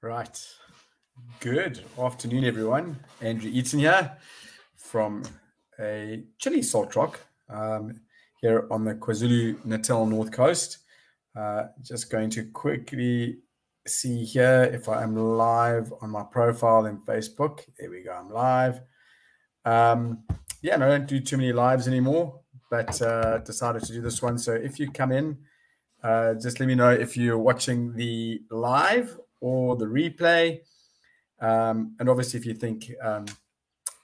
Right. Good afternoon, everyone. Andrew Eaton here from a chilly Salt Rock here on the KwaZulu-Natal North Coast. Just going to quickly see here if I am live on my profile in Facebook. There we go, I'm live. Yeah, no, I don't do too many lives anymore, but decided to do this one. So if you come in, just let me know if you're watching the live or the replay. And obviously, if you think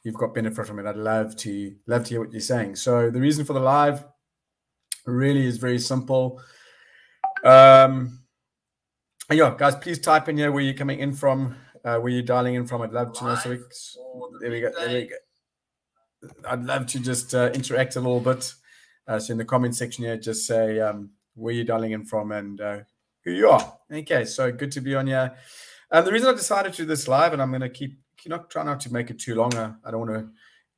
you've got benefit from it, I'd love to hear what you're saying. So the reason for the live really is very simple. Yeah, guys, please type in here where you're coming in from, where you're dialing in from. I'd love to know. So there we go. I'd love to just interact a little bit. So in the comment section here, just say where you're dialing in from and who you are. Okay, so good to be on here. The reason I decided to do this live, and I'm going to try not to make it too long. I don't want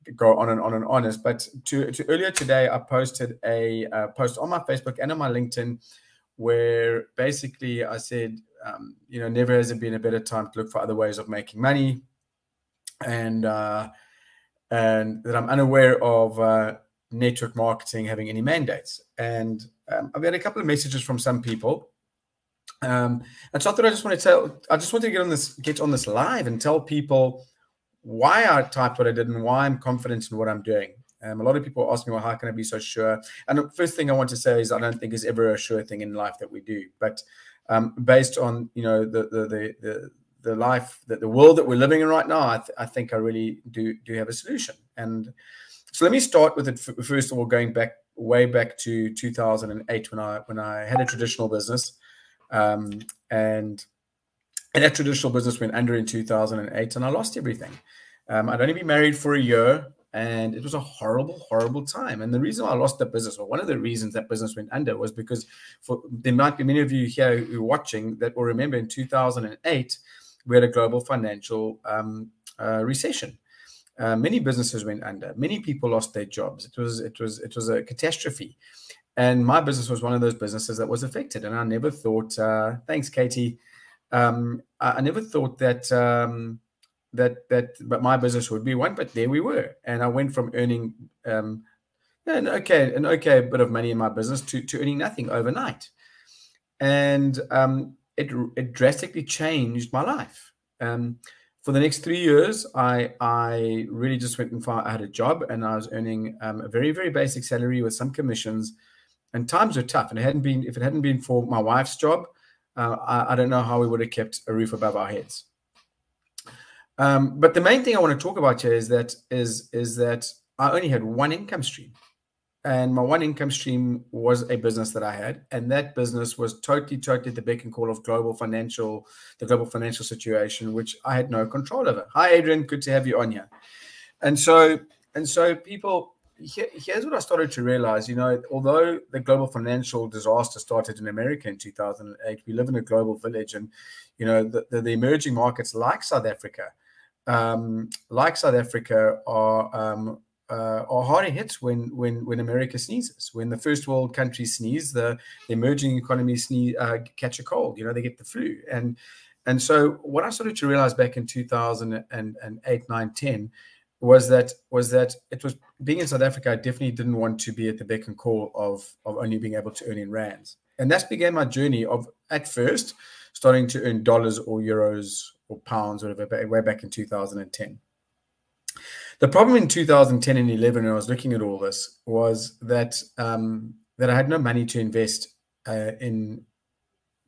to go on and on and on. But earlier today, I posted a post on my Facebook and on my LinkedIn where basically I said, never has it been a better time to look for other ways of making money, and that I'm unaware of network marketing having any mandates. And I've had a couple of messages from some people. And so I thought I just wanted to get on this live and tell people why I typed what I did and why I'm confident in what I'm doing. A lot of people ask me, well, how can I be so sure? And the first thing I want to say is I don't think there's ever a sure thing in life that we do. But based on the life, the world that we're living in right now, I think I really do have a solution. And so let me start with it first of all, going way back to 2008 when I had a traditional business. And that traditional business went under in 2008 and I lost everything. I'd only been married for a year and it was a horrible, horrible time. And the reason I lost the business, or one of the reasons that business went under, was because there might be many of you here who are watching that will remember in 2008, we had a global financial recession. Many businesses went under. Many people lost their jobs. It was a catastrophe. And my business was one of those businesses that was affected. And I never thought, thanks, Katie. I never thought that but my business would be one, but there we were. And I went from earning an okay bit of money in my business to earning nothing overnight. And it drastically changed my life. For the next 3 years, I really just went and I had a job and I was earning a very, very basic salary with some commissions. And times were tough. And if it hadn't been for my wife's job, I don't know how we would have kept a roof above our heads. But the main thing I want to talk about here is that I only had one income stream. And my one income stream was a business that I had. And that business was totally at the beck and call of the global financial situation, which I had no control over. Hi, Adrian. Good to have you on here. And so people... Here's what I started to realize, although the global financial disaster started in America in 2008, we live in a global village, and, the emerging markets like South Africa are harder hit when America sneezes. When the first world countries sneeze, the emerging economies catch a cold, they get the flu. And so what I started to realize back in 2008, 9, 10, was that it was being in South Africa, I definitely didn't want to be at the beck and call of only being able to earn in rands. And that began my journey of, at first, starting to earn dollars or euros or pounds, whatever, way back in 2010. The problem in 2010 and 11, when I was looking at all this, was that I had no money to invest to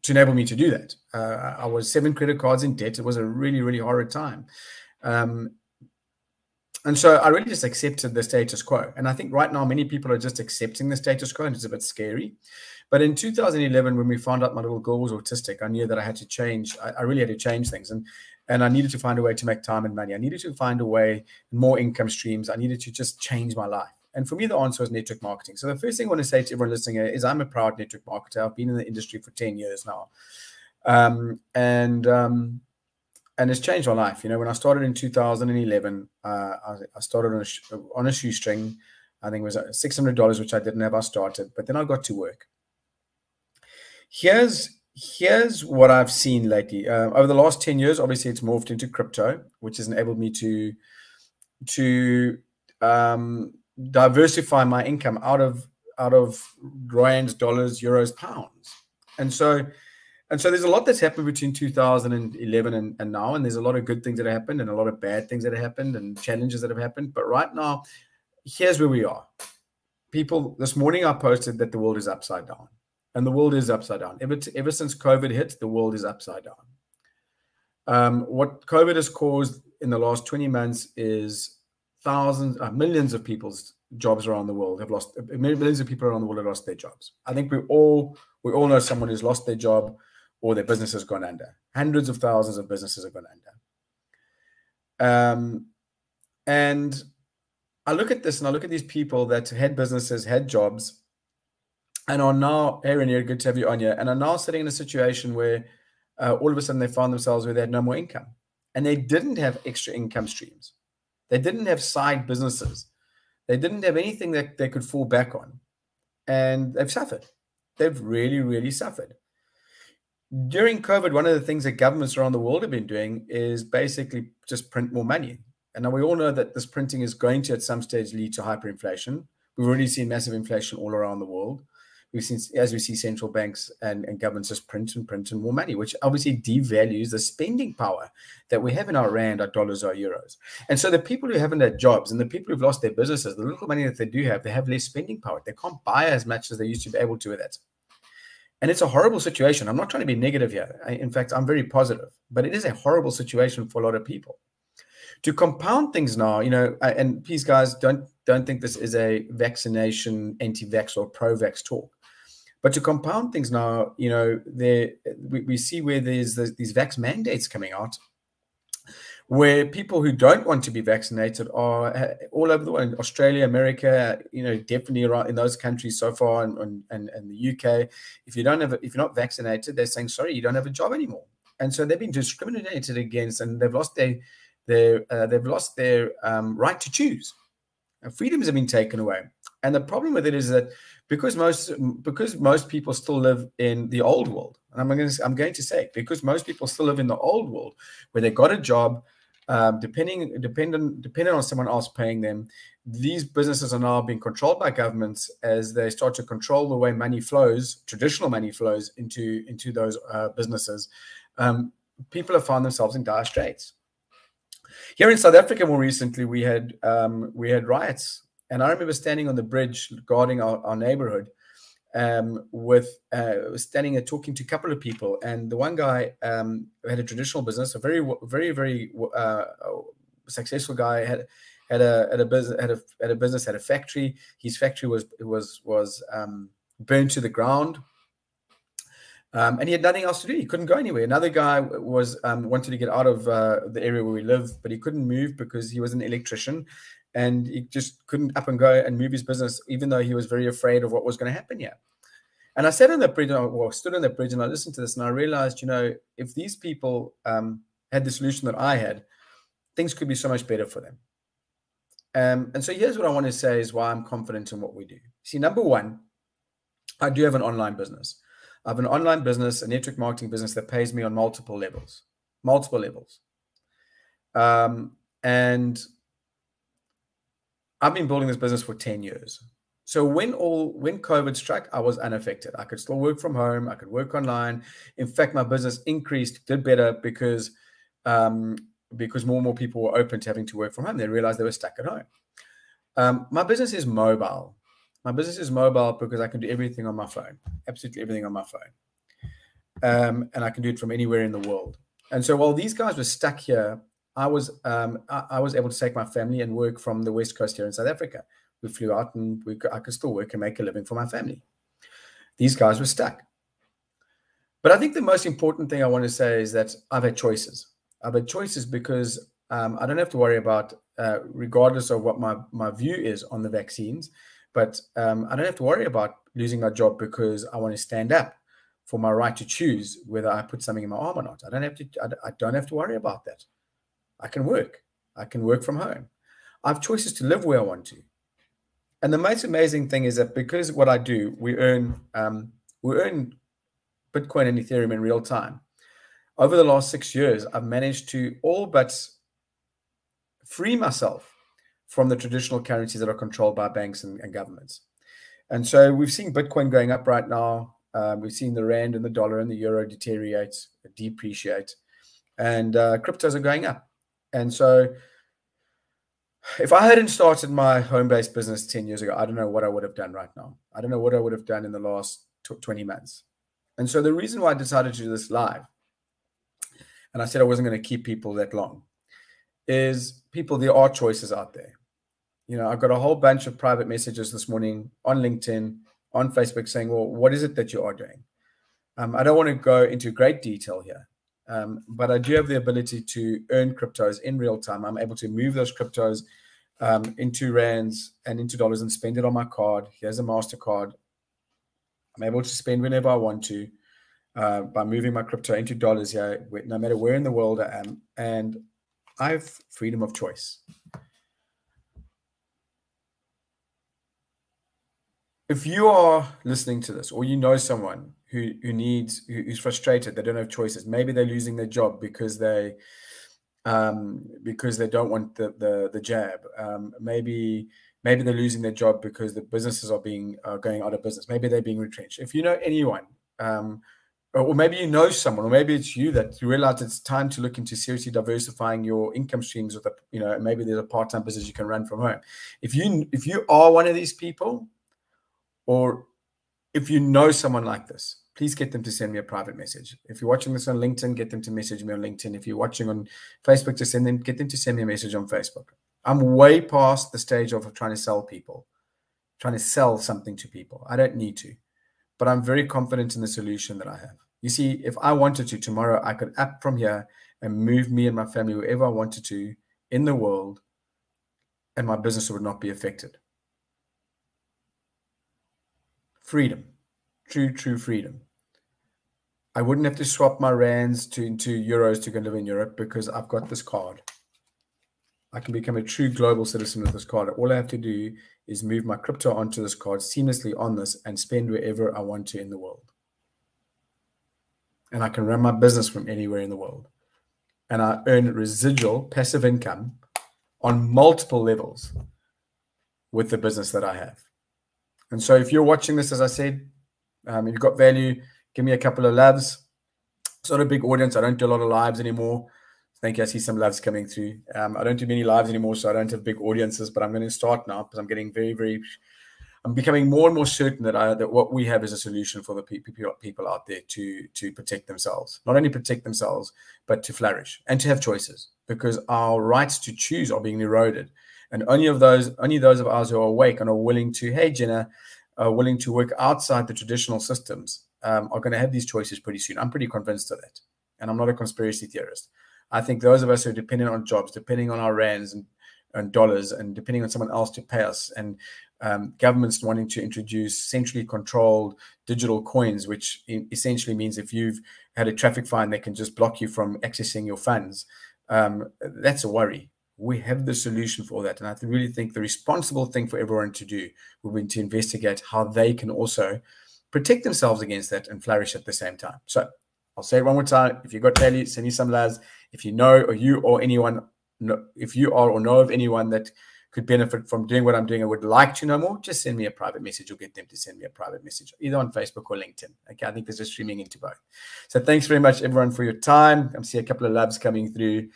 enable me to do that. I was 7 credit cards in debt. It was a really, really horrid time. And so I really just accepted the status quo. And I think right now, many people are just accepting the status quo, and it's a bit scary. But in 2011, when we found out my little girl was autistic, I knew that I had to change. I really had to change things. And I needed to find a way to make time and money. I needed to find a way, more income streams. I needed to just change my life. And for me, the answer was network marketing. So the first thing I want to say to everyone listening here is I'm a proud network marketer. I've been in the industry for 10 years now. And it's changed my life. When I started in 2011, I started on a shoestring. I think it was $600, which I didn't have. I started, but then I got to work. Here's Here's what I've seen lately. Over the last 10 years, obviously it's morphed into crypto, which has enabled me to diversify my income out of rands, dollars, euros, pounds. And so there's a lot that's happened between 2011 and now, and there's a lot of good things that have happened and a lot of bad things that have happened and challenges that have happened. But right now, here's where we are. People, this morning I posted that the world is upside down, and the world is upside down. Ever since COVID hit, the world is upside down. What COVID has caused in the last 20 months is millions of people's jobs around the world have lost. Millions of people around the world have lost their jobs. I think we all know someone who's lost their job or their business has gone under. Hundreds of thousands of businesses have gone under. And I look at this and I look at these people that had businesses, had jobs, and are now, Aaron, good to have you on here, and are now sitting in a situation where all of a sudden they found themselves where they had no more income. And they didn't have extra income streams. They didn't have side businesses. They didn't have anything that they could fall back on. And they've suffered. They've really, really suffered. During COVID, one of the things that governments around the world have been doing is basically just print more money. And now we all know that this printing is going to, at some stage, lead to hyperinflation. We've already seen massive inflation all around the world. We've seen, as we see central banks and governments just print and more money, which obviously devalues the spending power that we have in our rand, our dollars, our euros. And so the people who haven't had jobs and the people who've lost their businesses, the little money that they do have, they have less spending power. They can't buy as much as they used to be able to with it. And it's a horrible situation. I'm not trying to be negative here. In fact, I'm very positive. But it is a horrible situation for a lot of people. To compound things now, and please, guys, don't think this is a vaccination, anti-vax or pro-vax talk. But to compound things now, we see where there's these vax mandates coming out, where people who don't want to be vaccinated are all over the world. Australia, America, definitely around in those countries so far, and the UK. If you're not vaccinated, they're saying, sorry, you don't have a job anymore. And so they've been discriminated against, and they've lost their right to choose. And freedoms have been taken away. And the problem with it is that because most people still live in the old world, and I'm going to say, because most people still live in the old world where they got a job, dependent on someone else paying them, these businesses are now being controlled by governments as they start to control the way money flows, traditional money flows into those businesses. People have found themselves in dire straits. Here in South Africa, more recently, we had riots, and I remember standing on the bridge guarding our neighborhood, standing and talking to a couple of people. And the one guy had a traditional business, a very, very, very successful guy. Had a business, had a factory. His factory was burned to the ground. And he had nothing else to do. He couldn't go anywhere. Another guy was wanted to get out of the area where we live, but he couldn't move because he was an electrician, and he just couldn't up and go and move his business, even though he was very afraid of what was going to happen here. And I sat on the bridge, stood on the bridge, and I listened to this, and I realized, if these people had the solution that I had, things could be so much better for them. And so here's what I want to say is why I'm confident in what we do. See, number one, I do have an online business. I have an online business, a network marketing business that pays me on multiple levels. And I've been building this business for 10 years. So when COVID struck, I was unaffected. I could still work from home. I could work online. In fact, my business did better because more and more people were open to having to work from home. They realized they were stuck at home. My business is mobile. My business is mobile because I can do everything on my phone, absolutely everything on my phone. And I can do it from anywhere in the world. And so while these guys were stuck here, I was able to take my family and work from the West Coast here in South Africa. We flew out and I could still work and make a living for my family. These guys were stuck. But I think the most important thing I want to say is that I've had choices. I've had choices because I don't have to worry about, regardless of what my view is on the vaccines, but I don't have to worry about losing my job because I want to stand up for my right to choose whether I put something in my arm or not. I don't have to worry about that. I can work. I can work from home. I have choices to live where I want to. And the most amazing thing is that because what I do, we earn Bitcoin and Ethereum in real time. Over the last 6 years, I've managed to all but free myself from the traditional currencies that are controlled by banks and governments. And so we've seen Bitcoin going up right now. We've seen the rand and the dollar and the euro depreciate, and cryptos are going up. And so if I hadn't started my home-based business 10 years ago, I don't know what I would have done right now. I don't know what I would have done in the last 20 months. And so the reason why I decided to do this live, and I said I wasn't going to keep people that long, is people, there are choices out there. You know, I've got a whole bunch of private messages this morning on LinkedIn, on Facebook saying, well, what is it that you are doing? I don't want to go into great detail here, but I do have the ability to earn cryptos in real time. I'm able to move those cryptos into rands and into dollars and spend it on my card. Here's a MasterCard. I'm able to spend whenever I want to by moving my crypto into dollars here, no matter where in the world I am. And I have freedom of choice. If you are listening to this, or you know someone who's frustrated, they don't have choices, maybe they're losing their job because they don't want the jab. Maybe they're losing their job because the businesses are going out of business. Maybe they're being retrenched. If you know anyone, or maybe you know someone, or maybe it's you that you realize it's time to look into seriously diversifying your income streams with maybe there's a part-time business you can run from home. If you are one of these people, or if you know someone like this, please get them to send me a private message. If you're watching this on LinkedIn, get them to message me on LinkedIn. If you're watching on Facebook, get them to send me a message on Facebook. I'm way past the stage of trying to sell people, trying to sell something to people. I don't need to, but I'm very confident in the solution that I have. You see, if I wanted to, tomorrow I could app from here and move me and my family wherever I wanted to in the world, and my business would not be affected. Freedom, true freedom. I wouldn't have to swap my rands into euros to go live in Europe because I've got this card. I can become a true global citizen with this card. All I have to do is move my crypto onto this card seamlessly on this and spend wherever I want to in the world. And I can run my business from anywhere in the world. And I earn residual passive income on multiple levels with the business that I have. And so if you're watching this, as I said, you've got value, give me a couple of loves. It's not a big audience. I don't do a lot of lives anymore. Thank you. I see some loves coming through. I don't do many lives anymore, so I don't have big audiences, but I'm going to start now because I'm getting I'm becoming more and more certain that what we have is a solution for the people out there to protect themselves. Not only protect themselves, but to flourish and to have choices, because our rights to choose are being eroded. And only those of us who are awake and are willing to, hey, Jenna, are willing to work outside the traditional systems are going to have these choices pretty soon. I'm pretty convinced of that. And I'm not a conspiracy theorist. I think those of us who are dependent on jobs, depending on our rands and dollars, and depending on someone else to pay us, and governments wanting to introduce centrally controlled digital coins, which essentially means if you've had a traffic fine, they can just block you from accessing your funds. That's a worry. We have the solution for that. And I really think the responsible thing for everyone to do will be to investigate how they can also protect themselves against that and flourish at the same time. So I'll say it one more time. If you've got value, send me some loves. If you know, or you or anyone, if you are or know of anyone that could benefit from doing what I'm doing and would like to know more, just send me a private message or get them to send me a private message, either on Facebook or LinkedIn. Okay, I think there's a streaming into both. So thanks very much, everyone, for your time. I'm seeing a couple of loves coming through.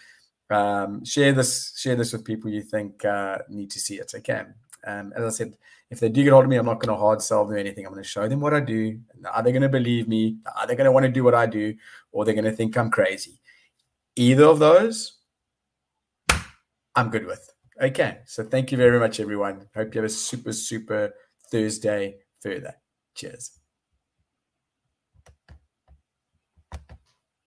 Share this with people you think need to see it. Okay. As I said, if they do get hold of me, I'm not going to hard sell them anything. I'm going to show them what I do. Are they going to believe me? Are they going to want to do what I do? Or they're going to think I'm crazy? Either of those, I'm good with. Okay. So thank you very much, everyone. Hope you have a super Thursday further. Cheers.